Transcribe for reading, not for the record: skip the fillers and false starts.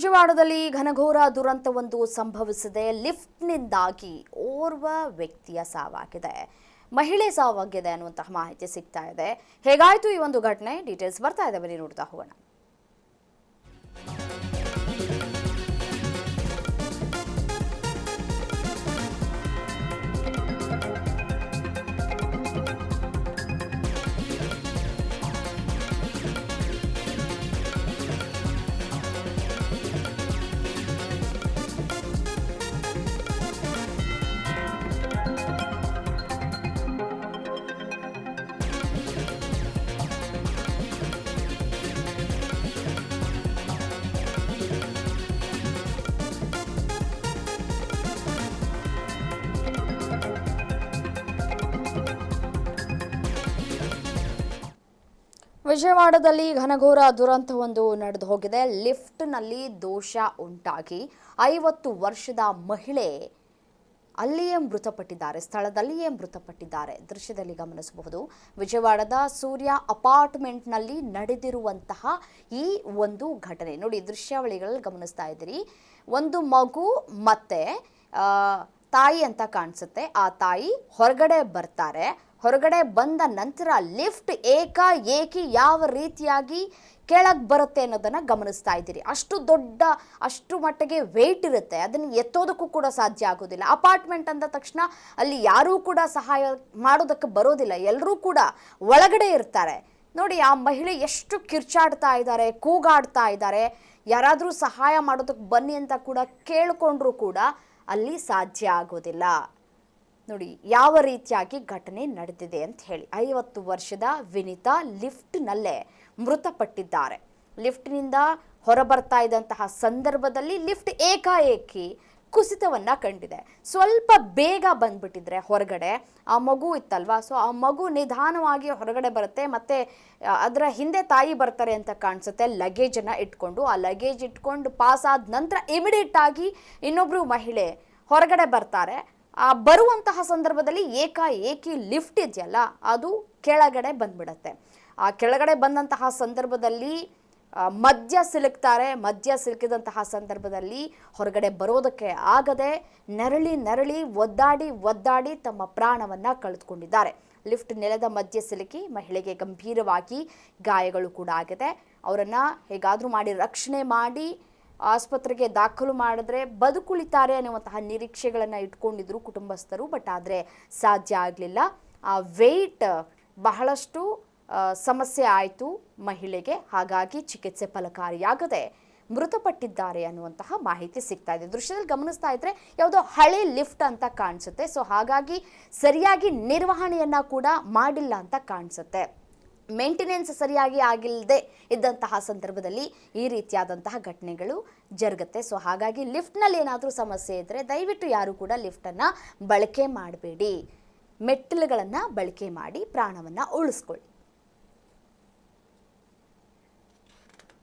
ವಿಜಯವಾಡದಲ್ಲಿ ಘನಘೋರ ದುರಂತವೊಂದು ಸಂಭವಿಸಿದೆ. ಲಿಫ್ಟ್ನಿಂದಾಗಿ ಓರ್ವ ವ್ಯಕ್ತಿಯ ಸಾವಾಗಿದೆ. ಮಹಿಳೆ ಸಾವಾಗಿದೆ ಅನ್ನುವಂತಹ ಮಾಹಿತಿ ಸಿಗ್ತಾ ಇದೆ. ಹೇಗಾಯಿತು ಈ ಒಂದು ಘಟನೆ? ಡೀಟೇಲ್ಸ್ ಬರ್ತಾ ಇದೆ, ಬನ್ನಿ ನೋಡ್ತಾ ಹೋಗೋಣ. ವಿಜಯವಾಡದಲ್ಲಿ ಘನಘೋರ ದುರಂತವೊಂದು ನಡೆದು ಹೋಗಿದೆ. ಲಿಫ್ಟ್ನಲ್ಲಿ ದೋಷ ಉಂಟಾಗಿ 50 ವರ್ಷದ ಮಹಿಳೆ ಅಲ್ಲಿಯೇ ಮೃತಪಟ್ಟಿದ್ದಾರೆ. ಸ್ಥಳದಲ್ಲಿಯೇ ಮೃತಪಟ್ಟಿದ್ದಾರೆ. ದೃಶ್ಯದಲ್ಲಿ ಗಮನಿಸಬಹುದು. ವಿಜಯವಾಡದ ಸೂರ್ಯ ಅಪಾರ್ಟ್ಮೆಂಟ್ನಲ್ಲಿ ನಡೆದಿರುವಂತಹ ಈ ಒಂದು ಘಟನೆ ನೋಡಿ, ದೃಶ್ಯಾವಳಿಗಳಲ್ಲಿ ಗಮನಿಸ್ತಾ ಇದ್ದೀರಿ. ಒಂದು ಮಗು ಮತ್ತೆ ತಾಯಿ ಅಂತ ಕಾಣಿಸುತ್ತೆ. ಆ ತಾಯಿ ಹೊರಗಡೆ ಬರ್ತಾರೆ. ಹೊರಗಡೆ ಬಂದ ನಂತರ ಲಿಫ್ಟ್ ಏಕಾಏಕಿ ಯಾವ ರೀತಿಯಾಗಿ ಕೆಳಗೆ ಬರುತ್ತೆ ಅನ್ನೋದನ್ನು ಗಮನಿಸ್ತಾ ಇದ್ದೀರಿ. ಅಷ್ಟು ಮಟ್ಟಿಗೆ ವೆಯ್ಟ್ ಇರುತ್ತೆ. ಅದನ್ನು ಎತ್ತೋದಕ್ಕೂ ಕೂಡ ಸಾಧ್ಯ ಆಗೋದಿಲ್ಲ. ಅಪಾರ್ಟ್ಮೆಂಟ್ ಅಂದ ತಕ್ಷಣ ಅಲ್ಲಿ ಯಾರೂ ಕೂಡ ಸಹಾಯ ಮಾಡೋದಕ್ಕೆ ಬರೋದಿಲ್ಲ. ಎಲ್ಲರೂ ಕೂಡ ಒಳಗಡೆ ಇರ್ತಾರೆ. ನೋಡಿ, ಆ ಮಹಿಳೆ ಎಷ್ಟು ಕಿರ್ಚಾಡ್ತಾ ಇದ್ದಾರೆ, ಕೂಗಾಡ್ತಾ ಇದ್ದಾರೆ. ಯಾರಾದರೂ ಸಹಾಯ ಮಾಡೋದಕ್ಕೆ ಬನ್ನಿ ಅಂತ ಕೂಡ ಕೇಳಿಕೊಂಡ್ರೂ ಕೂಡ ಅಲ್ಲಿ ಸಾಧ್ಯ ಆಗೋದಿಲ್ಲ. ನೋಡಿ ಯಾವ ರೀತಿಯಾಗಿ ಘಟನೆ ನಡೆದಿದೆ ಅಂತ ಹೇಳಿ. 50 ವರ್ಷದ ವಿನಿತಾ ಲಿಫ್ಟ್ನಲ್ಲೇ ಮೃತಪಟ್ಟಿದ್ದಾರೆ. ಲಿಫ್ಟ್ನಿಂದ ಹೊರಬರ್ತಾ ಇದ್ದಂತಹ ಸಂದರ್ಭದಲ್ಲಿ ಲಿಫ್ಟ್ ಏಕಾಏಕಿ ಕುಸಿತವನ್ನ ಕಂಡಿದೆ. ಸ್ವಲ್ಪ ಬೇಗ ಬಂದ್ಬಿಟ್ಟಿದ್ರೆ ಹೊರಗಡೆ, ಆ ಮಗು ಇತ್ತಲ್ವಾ, ಸೊ ಆ ಮಗು ನಿಧಾನವಾಗಿ ಹೊರಗಡೆ ಬರುತ್ತೆ. ಮತ್ತೆ ಅದರ ಹಿಂದೆ ತಾಯಿ ಬರ್ತಾರೆ ಅಂತ ಕಾಣಿಸುತ್ತೆ, ಲಗೇಜನ್ನು ಇಟ್ಕೊಂಡು. ಆ ಲಗೇಜ್ ಇಟ್ಕೊಂಡು ಪಾಸ್ ಆದ ನಂತರ ಇಮಿಡಿಯೇಟ್ ಆಗಿ ಇನ್ನೊಬ್ರು ಮಹಿಳೆ ಹೊರಗಡೆ ಬರ್ತಾರೆ. ಬರುವಂತಹ ಸಂದರ್ಭದಲ್ಲಿ ಏಕಾಏಕಿ ಲಿಫ್ಟ್ ಇದೆಯಲ್ಲ, ಅದು ಕೆಳಗಡೆ ಬಂದ್ಬಿಡತ್ತೆ. ಆ ಕೆಳಗಡೆ ಬಂದಂತಹ ಸಂದರ್ಭದಲ್ಲಿ ಮಧ್ಯ ಸಿಲುಕಿದಂತಹ ಸಂದರ್ಭದಲ್ಲಿ ಹೊರಗಡೆ ಬರೋದಕ್ಕೆ ಆಗದೆ ನರಳಿ ಒದ್ದಾಡಿ ತಮ್ಮ ಪ್ರಾಣವನ್ನು ಕಳೆದುಕೊಂಡಿದ್ದಾರೆ. ಲಿಫ್ಟ್ ನೆಲದ ಮಧ್ಯೆ ಸಿಲುಕಿ ಮಹಿಳೆಗೆ ಗಂಭೀರವಾಗಿ ಗಾಯಗಳು ಕೂಡ ಆಗಿದೆ. ಅವರನ್ನು ಹೇಗಾದರೂ ಮಾಡಿ ರಕ್ಷಣೆ ಮಾಡಿ ಆಸ್ಪತ್ರೆಗೆ ದಾಖಲು ಮಾಡಿದ್ರೆ ಬದುಕುಳಿತಾರೆ ಅನ್ನುವಂತಹ ನಿರೀಕ್ಷೆಗಳನ್ನು ಇಟ್ಕೊಂಡಿದ್ರು ಕುಟುಂಬಸ್ಥರು. ಬಟ್ ಆದರೆ ಸಾಧ್ಯ ಆಗಲಿಲ್ಲ. ಆ ವೆಯ್ಟ್ ಬಹಳಷ್ಟು ಸಮಸ್ಯೆ ಆಯಿತು ಮಹಿಳೆಗೆ. ಹಾಗಾಗಿ ಚಿಕಿತ್ಸೆ ಫಲಕಾರಿಯಾಗದೆ ಮೃತಪಟ್ಟಿದ್ದಾರೆ ಅನ್ನುವಂತಹ ಮಾಹಿತಿ ಸಿಗ್ತಾ ಇದೆ. ದೃಶ್ಯದಲ್ಲಿ ಗಮನಿಸ್ತಾ ಇದ್ರೆ ಯಾವುದೋ ಹಳೆ ಲಿಫ್ಟ್ ಅಂತ ಕಾಣಿಸುತ್ತೆ. ಸೊ ಹಾಗಾಗಿ ಸರಿಯಾಗಿ ನಿರ್ವಹಣೆಯನ್ನು ಕೂಡ ಮಾಡಿಲ್ಲ ಅಂತ ಕಾಣಿಸುತ್ತೆ. ಮೇಂಟೆನೆನ್ಸ್ ಸರಿಯಾಗಿ ಆಗಿಲ್ಲದೆ ಇದ್ದಂತಹ ಸಂದರ್ಭದಲ್ಲಿ ಈ ರೀತಿಯಾದಂತಹ ಘಟನೆಗಳು ಜರುಗುತ್ತೆ. ಸೊ ಹಾಗಾಗಿ ಲಿಫ್ಟ್ನಲ್ಲಿ ಏನಾದರೂ ಸಮಸ್ಯೆ ಇದ್ದರೆ ದಯವಿಟ್ಟು ಯಾರು ಕೂಡ ಲಿಫ್ಟನ್ನು ಬಳಕೆ ಮಾಡಬೇಡಿ. ಮೆಟ್ಟಿಲುಗಳನ್ನು ಬಳಕೆ ಮಾಡಿ ಪ್ರಾಣವನ್ನು ಉಳಿಸ್ಕೊಳ್ಳಿ.